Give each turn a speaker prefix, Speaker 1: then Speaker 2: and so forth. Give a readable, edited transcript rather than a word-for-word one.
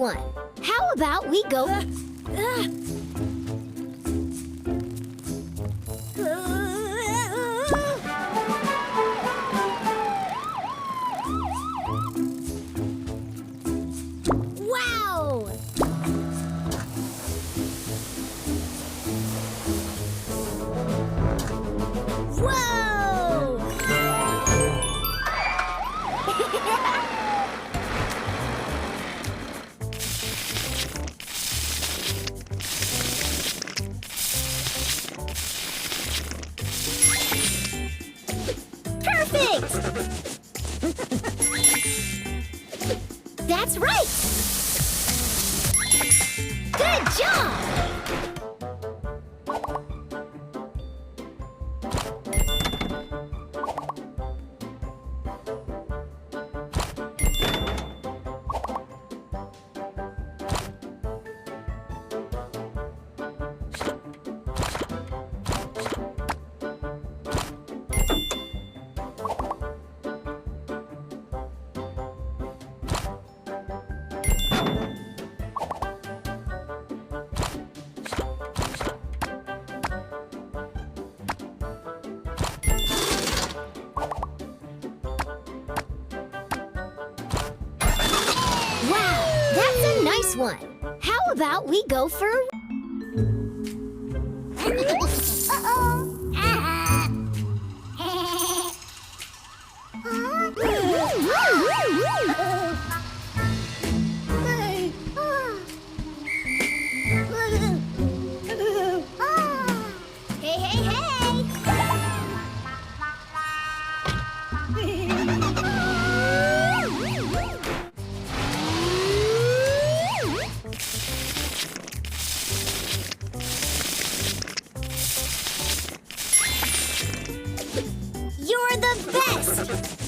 Speaker 1: one. How about we go... Wow! Whoa! Perfect! That's right! Good job! Wow, that's a nice one. How about we go for a... Hey, hey, hey! You're the best!